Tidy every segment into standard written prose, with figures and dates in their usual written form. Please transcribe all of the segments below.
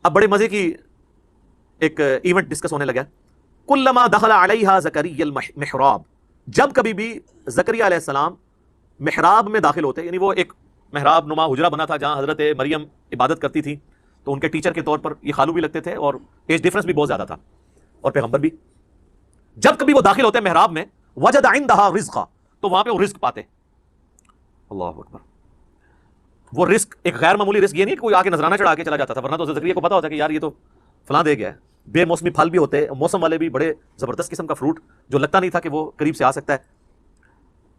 اب بڑے مزے کی ایک ایونٹ ڈسکس ہونے لگا. کلما دخل علیہا زکریا المحراب، جب کبھی بھی زکریا علیہ السلام محراب میں داخل ہوتے، یعنی وہ ایک محراب نما حجرہ بنا تھا جہاں حضرت مریم عبادت کرتی تھی، تو ان کے ٹیچر کے طور پر یہ خالو بھی لگتے تھے اور ایج ڈفرنس بھی بہت زیادہ تھا اور پیغمبر بھی. جب کبھی وہ داخل ہوتے محراب میں، وجد عندها رزقا، تو وہاں پہ وہ رزق پاتے. اللہ اکبر. وہ رزق ایک غیر معمولی رزق، یہ نہیں کہ کوئی آ کے نذرانہ چڑھا کے چلا جاتا تھا، ورنہ تو زکریا کو پتا ہوتا کہ یار یہ تو فلاں دے گیا ہے. بے موسمی پھل بھی ہوتے، موسم والے بھی، بڑے زبردست قسم کا فروٹ جو لگتا نہیں تھا کہ وہ قریب سے آ سکتا ہے.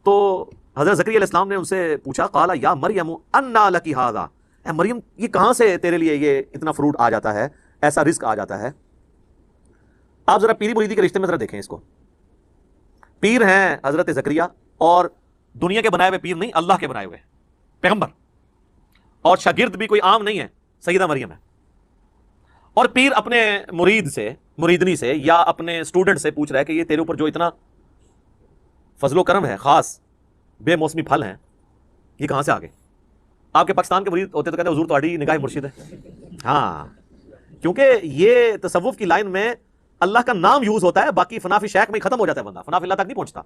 تو حضرت زکریا علیہ السلام نے ان سے پوچھا، قال یا مریم انا لکی ھذا، اے مریم یہ کہاں سے تیرے لیے یہ اتنا فروٹ آ جاتا ہے، ایسا رزق آ جاتا ہے. آپ ذرا پیری مریدی کے رشتے میں ذرا دیکھیں اس کو. پیر ہیں حضرت زکریا، اور دنیا کے بنائے ہوئے پیر نہیں، اللہ کے بنائے ہوئے پیغمبر، اور شاگرد بھی کوئی عام نہیں ہے، سیدہ مریم ہے. اور پیر اپنے مرید سے، مریدنی سے، یا اپنے اسٹوڈنٹ سے پوچھ رہا ہے کہ یہ تیرے اوپر جو اتنا فضل و کرم ہے، خاص بے موسمی پھل ہیں، یہ کہاں سے آ گئے؟ آپ کے پاکستان کے مرید ہوتے تو کہتے حضور تہاڈی نگاہ مرشد ہے. ہاں، کیونکہ یہ تصوف کی لائن میں اللہ کا نام یوز ہوتا ہے، باقی فنافی شیخ میں ہی ختم ہو جاتا ہے بندہ، فنافی اللہ تک نہیں پہنچتا.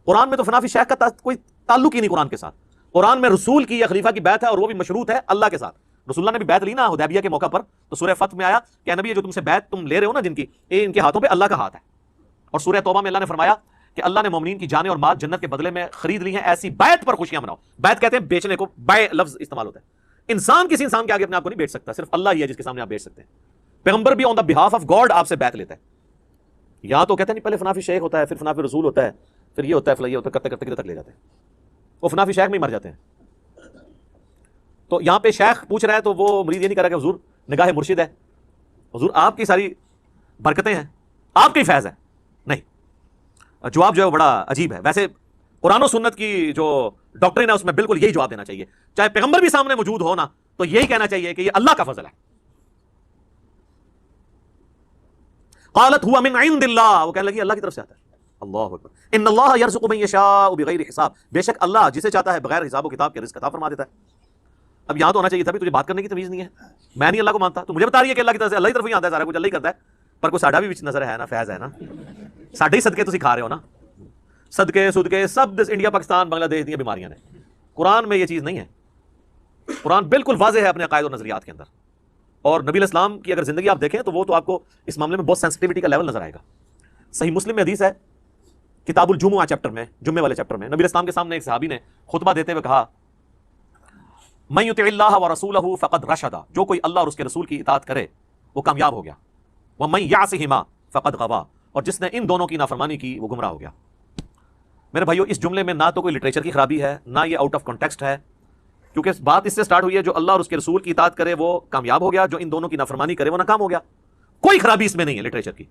قرآن میں تو فنافی شیخ کا کوئی تعلق ہی نہیں قرآن کے ساتھ. قرآن میں رسول کی یا خلیفہ کی بیعت ہے، اور وہ بھی مشروط ہے اللہ کے ساتھ. رسول اللہ نے بھی بیعت لی نا حدیبیہ کے موقع پر، تو سورہ فتح میں آیا کہ نبی جو تم سے بیعت تم لے رہے ہو نا جن کی، یہ ان کے ہاتھوں پہ اللہ کا ہاتھ ہے. اور سورہ توبہ میں اللہ نے فرمایا کہ اللہ نے مومنین کی جانیں اور مال جنت کے بدلے میں خرید لی ہیں، ایسی بیعت پر خوشیاں مناؤ. بیعت کہتے ہیں بیچنے کو، بائع لفظ استعمال ہوتا ہے. انسان کسی انسان کے آگے اپنے آپ کو نہیں بیچ سکتا، صرف اللہ ہی ہے جس کے سامنے آپ بیچ سکتے ہیں. پیغمبر بھی آن دا بہاف آف گاڈ آپ سے بیعت لیتا ہے. یا تو کہتے ہیں نہیں پہلے فنافی شیخ ہوتا ہے، پھر فنافی رسول ہوتا ہے، پھر یہ ہوتا ہے، پھر یہ ہوتا ہے، کرتے کرتے کدھر تک لے جاتے ہیں. وہ فنافی شیخ میں ہی مر جاتے ہیں. تو یہاں پہ شیخ پوچھ رہا ہے تو وہ مرید یہ نہیں کر رہا کہ حضور نگاہ مرشد ہے، حضور آپ کی ساری برکتیں ہیں، آپ کی فیض ہے. نہیں، جواب جو ہے وہ بڑا عجیب ہے. ویسے قرآن و سنت کی جو ڈاکٹرین ہے اس میں بالکل یہی جواب دینا چاہیے، چاہے پیغمبر بھی سامنے موجود ہو نا تو یہی کہنا چاہیے کہ یہ اللہ کا فضل ہے. قالت هو من عند اللہ، وہ کہنے لگی اللہ کی طرف سے آتا ہے. اللہ اکبر. ان اللہ یرزق من یشاء بغیر حساب، بے شک اللہ جسے چاہتا ہے بغیر حساب و کتاب کے رزق عطا فرما دیتا ہے. اب یہاں تو ہونا چاہیے تھا بھی تجھے بات کرنے کی تمیز نہیں ہے، میں نہیں اللہ کو مانتا، تو مجھے بتا رہی ہے کہ اللہ کی طرف سے، اللہ کی طرف ہی آتا ہے سارا کچھ، اللہ ہی کرتا ہے. پر کوئی ساڈا بھی نظر ہے نا، فیض ہے نا، ساڈے ہی صدقے تسی کھا رہے ہو نا. صدقے صدقے سب انڈیا پاکستان بنگلہ دیش دی بیماریاں نے. قرآن میں یہ چیز نہیں ہے. قرآن بالکل واضح ہے اپنے عقائد اور نظریات کے اندر. اور نبی الاسلام کی اگر زندگی آپ دیکھیں تو وہ تو آپ کو اس معاملے میں بہت سینسٹیوٹی کا لیول نظر آئے گا. صحیح مسلم میں حدیث ہے، کتاب الجمعہ چیپٹر میں، جمعے والے چیپٹر میں، نبی الاسلام کے سامنے ایک صحابی نے خطبہ دیتے ہوئے کہا، من یطع اللہ ورسولہ فقد رشد، جو کوئی اللہ اور اس کے رسول کی اطاعت کرے وہ کامیاب ہو گیا. ومن یعصہما فقد غوا، اور جس نے ان دونوں کی نافرمانی کی وہ گمراہ ہو گیا. میرے بھائیو اس جملے میں نہ تو کوئی لٹریچر کی خرابی ہے، نہ یہ آؤٹ آف کانٹیکسٹ ہے، کیونکہ بات اس سے سٹارٹ ہوئی ہے جو اللہ اور اس کے رسول کی اطاعت کرے وہ کامیاب ہو گیا، جو ان دونوں کی نافرمانی کرے وہ ناکام ہو گیا. کوئی خرابی اس میں نہیں ہے لٹریچر کی.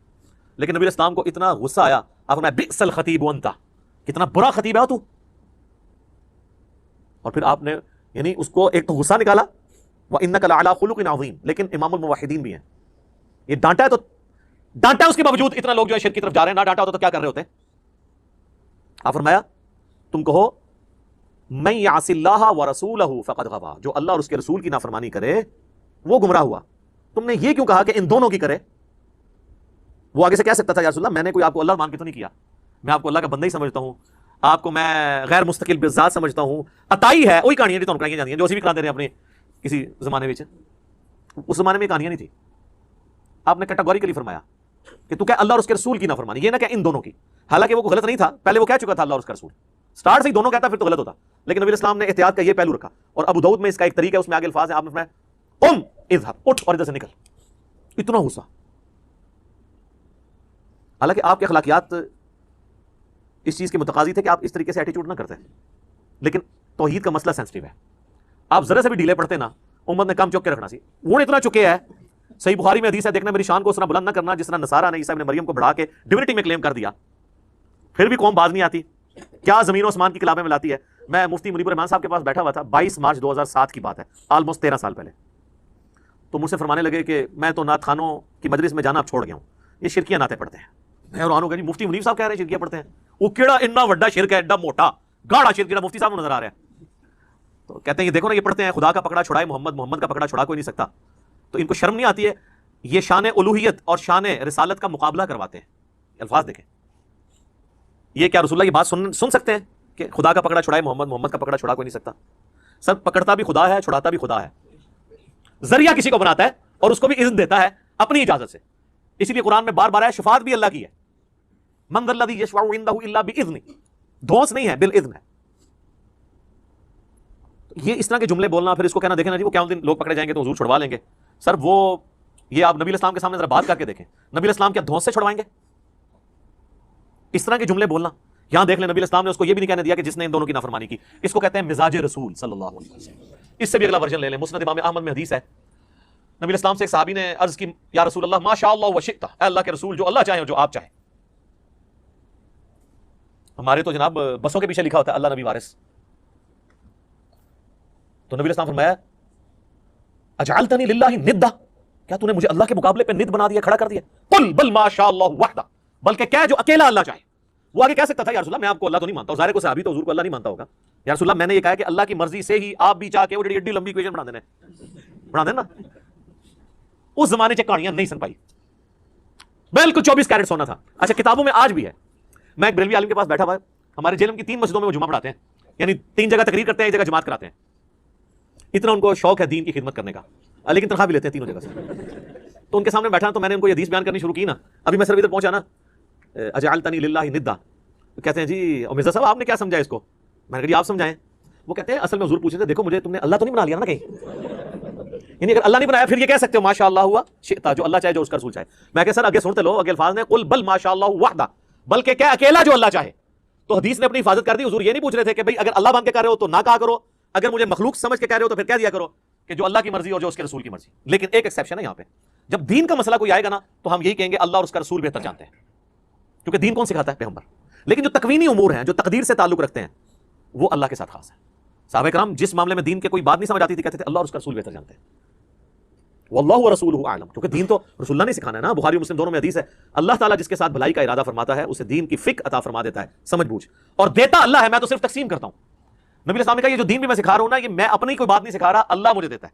لیکن نبی اسلام کو اتنا غصہ آیا، آپ فرمایا بئس الخطیب انت، کتنا برا خطیب ہے تو. اور پھر آپ نے یعنی اس کو ایک تو غصہ نکالا، وَإِنَّكَ لَعَلَىٰ خُلُقٍ عَظِيمٍ، لیکن امام الموحدین بھی ہیں. یہ ڈانٹا ہے تو ڈانٹا ہے، اس کے باوجود اتنا لوگ جو ہے شرک کی طرف جا رہے ہیں. نہ ڈانٹا ہوتا تو کیا کر رہے ہوتے؟ آپ فرمایا تم کہو من یعص اللہ ورسولہ فقد غوا، جو اللہ اور اس کے رسول کی نافرمانی کرے وہ گمراہ ہوا. تم نے یہ کیوں کہا کہ ان دونوں کی کرے؟ وہ آگے سے کہہ سکتا تھا یا رسول اللہ میں نے کوئی آپ کو اللہ مان کے تو نہیں کیا، میں آپ کو اللہ کا بندہ ہی سمجھتا ہوں، آپ کو میں غیر مستقل بذات سمجھتا ہوں. عطائی ہے وہی کہانیاں جو کرائی جاتی ہیں، جو اسی بھی کراتے رہے اپنے کسی زمانے میں. اس زمانے میں کہانیاں نہیں تھی. آپ نے کیٹاگوریکلی فرمایا کہ تو کہ اللہ اور اس کے رسول کی نافرمانی، یہ نہ کہ ان دونوں کی. حالانکہ وہ غلط نہیں تھا، پہلے وہ کہہ چکا تھا اللہ اور اس کا رسول، سٹارٹ سے ہی دونوں کہتا پھر تو غلط ہوتا. لیکن نبی اسلام نے احتیاط کا یہ پہلو رکھا. اور ابو داؤد میں اس کا ایک طریقہ ہے، اس میں آگے الفاظ ہیں، آپ نے فرمایا اذهب، اٹھ اور ادھر سے نکل. اتنا غصہ. حالانکہ آپ کے اخلاقیات اس چیز کے متقاضی تھے کہ آپ اس طریقے سے ایٹیٹیوڈ نہ کرتے، لیکن توحید کا مسئلہ سینسٹیو ہے. آپ ذرا سے بھی ڈیلے پڑھتے نا، امت نے کام چک کے رکھنا سی. وہ نے اتنا چکے ہے. صحیح بخاری میں حدیث ہے، دیکھنا میری شان کو اس طرح بلند نہ کرنا جس طرح نصارہ نے عیسیٰ ابن مریم کو بڑھا کے ڈیوینٹی میں کلیم کر دیا. پھر بھی قوم باز نہیں آتی، کیا زمین و آسمان کی کتابیں میں لاتی ہے. میں مفتی منیب الرحمان صاحب کے پاس بیٹھا ہوا تھا، 22 مارچ 2007 کی بات ہے، آلموسٹ 13 سال پہلے. تو مجھ سے فرمانے لگے کہ میں تو نعت خانوں کی مجلس میں جانا اب چھوڑ گیا ہوں، یہ شرکیاں نعتیں پڑھتے ہیں. میں حیران ہو گیا، مفتی منیب صاحب کہہ رہے ہیں شرکیاں پڑھتے ہیں. وہ کیڑا اتنا بڑا شرک ہے، ایڈا موٹا گاڑا شرک جڑا مفتی صاحب کو نظر آ رہا ہے. تو کہتے ہیں یہ دیکھو نا، یہ پڑھتے ہیں خدا کا پکڑا چھڑائے محمد، محمد کا پکڑا چھڑا کوئی نہیں سکتا. تو ان کو شرم نہیں آتی ہے؟ یہ شان الوہیت اور شان رسالت کا مقابلہ کرواتے ہیں. الفاظ دیکھیں, یہ کیا رسول اللہ یہ بات سن سکتے ہیں کہ خدا کا پکڑا چھڑائے محمد, محمد کا پکڑا چھڑا کوئی نہیں سکتا؟ سر پکڑتا بھی خدا ہے, چھڑاتا بھی خدا ہے, ذریعہ کسی کو بناتا ہے اور اس کو بھی اذن دیتا ہے اپنی اجازت سے. اسی لیے قرآن میں بار بار ہے شفاعت بھی اللہ کی ہے. من ذا الذی یشفع عنده الا باذنہ, دھونس نہیں ہے, بالاذن ہے. یہ اس طرح کے جملے بولنا, پھر اس کو کہنا دیکھیں نا جی وہ قیامت دن لوگ پکڑے جائیں گے تو حضور چھڑوا لیں گے. سر وہ یہ آپ نبی علیہ السلام کے سامنے ذرا بات کر کے دیکھیں, نبی علیہ السلام کیا دھونس سے چھڑوائیں گے؟ اس طرح کے جملے بولنا. یہاں دیکھ لیں نبی علیہ السلام نے اس کو یہ بھی نہیں کہنے دیا کہ جس نے ان دونوں کی نافرمانی کی. اس کو کہتے ہیں مزاج رسول صلی اللہ علیہ وسلم. اس سے بھی اگلا ورژن لے لیں, مسند امام احمد میں حدیث ہے, نبی علیہ السلام سے ایک صحابی نے عرض کی یا رسول اللہ ما شاء اللہ وشئت, اے اللہ کے رسول جو اللہ چاہے جو آپ چاہیں. ہمارے تو جناب بسوں کے پیچھے لکھا ہوتا ہے اللہ نبی وارث. تو نبی علیہ السلام فرمایا اجعلتنی للہ ندا, کیا تو نے مجھے اللہ کے مقابلے پہ ند بنا دیا, کھڑا کر دیا؟ قل بل ما شاء اللہ وحدہ, بلکہ کیا جو اکیلا اللہ چاہے. وہ آگے کہہ سکتا تھا یا رسول اللہ میں آپ کو اللہ تو نہیں مانتا ہوں, ظاہر کو صحابی تو حضور کو اللہ نہیں مانتا ہوگا. یا رسول اللہ میں نے یہ کہا کہ اللہ کی مرضی سے ہی آپ بھی چاہ کے وہ ایڈی لمبی ایکویشن بنا دینا. اس زمانے سے کہانیاں نہیں سن پائی, بالکل 24 کیرٹ سونا تھا. اچھا کتابوں میں آج بھی ہے. میں ایک بریلوی عالم کے پاس بیٹھا ہوا ہے, ہمارے جیل کی 3 مسجدوں میں وہ جمعہ پڑھاتے ہیں, یعنی 3 جگہ تقریر کرتے ہیں, ایک جگہ جماعت کراتے ہیں. اتنا ان کو شوق ہے دین کی خدمت کرنے کا, لیکن تنخواہ بھی لیتے ہیں 3 جگہ سے. تو ان کے سامنے بیٹھا تو میں نے ان کو یہ حدیث بیان کرنی شروع کی نا, ابھی میں صرف ادھر پہنچا نا, اجعلتنی للہ ندا, کہتے ہیں جی مرزا صاحب آپ نے کیا سمجھا اس کو؟ میں نے کہا جی آپ سمجھائیں. وہ کہتے ہیں اصل میں حضور پوچھ رہے تھے دیکھو مجھے تم نے اللہ تو نہیں بنا لیا نا کہیں, یعنی اگر اللہ نہیں بنایا پھر یہ کہہ سکتے ہو ماشاء اللہ ہوا شئتا, جو اللہ چاہے جو اس کا رسول چاہے. میں کہ سر آگے سنتے لو, آگے الفاظ نے قل بل ماشاء اللہ وحدہ, بلکہ کیا اکیلا جو اللہ چاہے. تو حدیث نے اپنی حفاظت کر دی. حضور یہ نہیں پوچھ رہے تھے کہ بھائی اگر اللہ مان کے کہہ رہے ہو تو نہ کہا کرو, اگر مجھے مخلوق سمجھ کے کہہ رہے ہو تو پھر کہہ دیا کرو کہ جو اللہ کی مرضی اور جو اس کے رسول کی مرضی. لیکن ایک ایکسیپشن ہے یہاں پہ, جب دین کا مسئلہ کوئی آئے گا نا تو ہم یہی کہیں گے اللہ اور اس کا رسول بہتر جانتے ہیں, کیونکہ دین کون سکھاتا ہے؟ پیغمبر. لیکن جو تکوینی امور ہیں, جو تقدیر سے تعلق رکھتے ہیں, وہ اللہ کے ساتھ خاص ہے. صحابہ کرام جس معاملے میں دین کے کوئی بات نہیں سمجھ آتی تھی کہتے تھے اللہ اور اس کا رسول بہتر جانتے ہیں. واللہ ورسولہ اعلم, کیونکہ دین تو رسول اللہ نے سکھانا ہے نا. بخاری اور مسلم دونوں میں حدیث ہے, اللہ تعالیٰ جس کے ساتھ بھلائی کا ارادہ فرماتا ہے اسے دین کی فقہ عطا فرما دیتا ہے, سمجھ بوجھ, اور دیتا اللہ ہے, میں تو صرف تقسیم کرتا ہوں. نبی علیہ السلام نے کہا یہ جو دین بھی میں سکھا رہا ہوں نا, یہ میں اپنی کوئی بات نہیں سکھا رہا, اللہ مجھے دیتا ہے.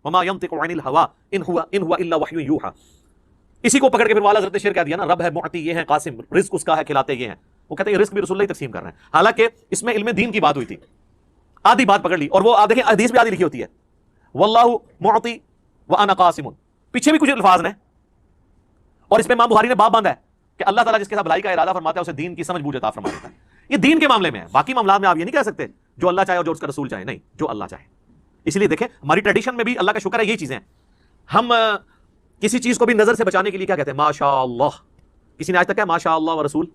وما ينطق عن الهوى ان هو الا وحی یوحى. اسی کو پکڑ کے پھر والا حضرت نے شعر کہہ دیا نا, رب ہے معطی یہ ہے قاسم, رزق اس کا ہے کھلاتے یہ ہیں. وہ کہتے ہیں رزق بھی رسول اللہ تقسیم کر رہے ہیں, حالانکہ اس میں علم دین کی بات ہوئی تھی. آدھی بات پکڑ لی, اور وہ دیکھیں حدیث بھی آدھی لکھی ہوتی ہے واللہ معطی وانا قاسم, پیچھے بھی کچھ الفاظ ہیں, اور اس پہ امام بخاری نے باب باندھا ہے کہ اللہ تعالیٰ جس کے ساتھ بھلائی کا ارادہ فرماتا ہے اسے دین کی سمجھ بوجھ عطا فرما دیتا ہے. یہ دین کے معاملے میں ہے, باقی معاملات میں آپ یہ نہیں کہہ سکتے جو اللہ چاہے اور جو اس کا رسول چاہے, نہیں, جو اللہ چاہے. اس لیے دیکھیں ہماری ٹریڈیشن میں بھی اللہ کا شکر ہے یہی چیزیں ہیں. ہم کسی چیز کو بھی نظر سے بچانے کے لیے کیا کہتے ہیں؟ ماشاء اللہ. کسی نے آج تک کہا ماشاء اللہ و رسول؟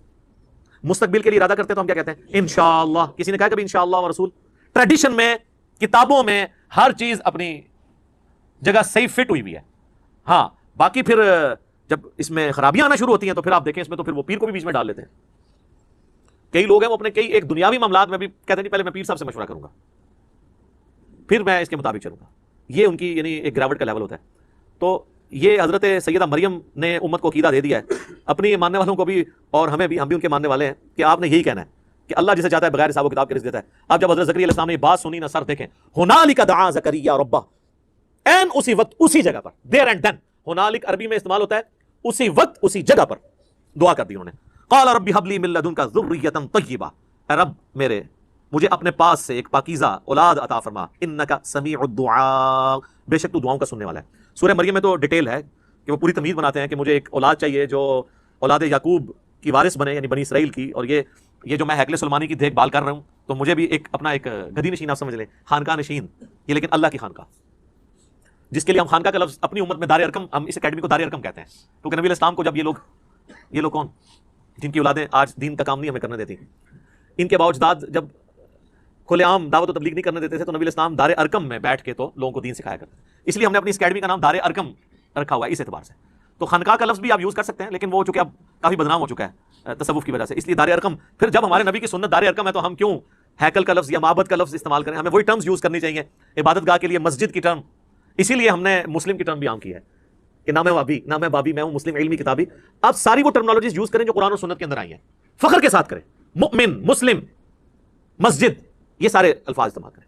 مستقبل کے لیے ارادہ کرتے تو ہم کیا کہتے ہیں؟ انشاءاللہ. کسی نے کہا کبھی انشاءاللہ و رسول؟ ٹریڈیشن میں, کتابوں میں ہر چیز اپنی جگہ صحیح فٹ ہوئی بھی ہے. ہاں باقی پھر جب اس میں خرابیاں آنا شروع ہوتی ہیں تو پھر آپ دیکھیں اس میں تو پھر وہ پیر کو بھی بیچ میں ڈال لیتے ہیں. کئی لوگ ہیں وہ اپنے کئی ایک دنیاوی معاملات میں بھی کہتے ہیں پہلے میں پیر صاحب سے مشورہ کروں گا پھر میں اس کے مطابق چلوں گا. یہ ان کی یعنی ایک گراوٹ کا لیول ہوتا ہے. تو یہ حضرت سیدہ مریم نے امت کو عقیدہ دے دیا ہے, اپنی ماننے والوں کو بھی اور ہمیں بھی, ہم بھی ان کے ماننے والے ہیں کہ آپ نے یہی کہنا ہے کہ اللہ جسے چاہتا ہے بغیر حساب و کتاب کے رزق دیتا ہے. اب جب حضرت زکریا علیہ السلام نے یہ بات سنی نا, سر دیکھیں ہنالک دعا زکریا ربہ, این اسی وقت اسی جگہ پر, دیر اینڈ دین. ہنالک عربی میں استعمال ہوتا ہے اسی وقت اسی جگہ پر دعا کر دی انہوں نے. قال رب هب لي من لدنك ذرية طيبة, اے رب میرے مجھے اپنے پاس سے ایک پاکیزہ اولاد عطا فرما, انک سمیع الدعاء, بے شک تو دعاؤں کا سننے والا ہے. سورہ مریم میں تو ڈیٹیل ہے کہ وہ پوری تمہید بناتے ہیں کہ مجھے ایک اولاد چاہیے جو اولاد یعقوب کی وارث بنے, یعنی بنی اسرائیل کی. اور یہ جو میں ہیکل سلمانی کی دیکھ بھال کر رہا ہوں تو مجھے بھی ایک اپنا ایک گدی نشین آپ سمجھ لیں, خانقاہ نشین, یہ لیکن اللہ کی خانقاہ, جس کے لیے ہم خانقاہ کا لفظ اپنی امت میں دار ارقم, ہم اس اکیڈمی کو دار ارقم کہتے ہیں. کیونکہ نبی علیہ السلام کو جب یہ لوگ کون جن کی اولادیں آج دین کا کام نہیں ہمیں کرنے دیتی, ان کے باوجداد جب کھلے عام دعوت و تبلیغ نہیں کرنے دیتے تھے تو نبی علیہ السلام دار ارقم میں بیٹھ کے تو لوگوں کو دین سکھایا کرتے. اس لیے ہم نے اپنی اس اکیڈمی کا نام دار ارقم رکھا ہوا ہے اس اعتبار سے. تو خانقاہ کا لفظ بھی آپ یوز کر سکتے ہیں, لیکن وہ چونکہ اب کافی بدنام ہو چکا ہے تصوف کی وجہ سے, اس لیے دار ارقم. پھر جب ہمارے نبی کی سنت دار ارقم ہے تو ہم کیوں ہیکل کا لفظ یا معبد کا لفظ استعمال کریں؟ ہمیں وہی ٹرمز یوز کرنی چاہیے. عبادت گاہ کے لیے مسجد کی ٹرم, اسی لیے ہم نے مسلم کی ٹرم بھی عام کی ہے کہ نام ہے وابی, نام ہے بابی, میں ہوں مسلم علمی کتابی. آپ ساری وہ ٹرمنالوجیز یوز کریں جو قرآن اور سنت کے اندر آئی ہیں, فخر کے ساتھ کریں. مؤمن, مسلم, مسجد, یہ سارے الفاظ استعمال کریں.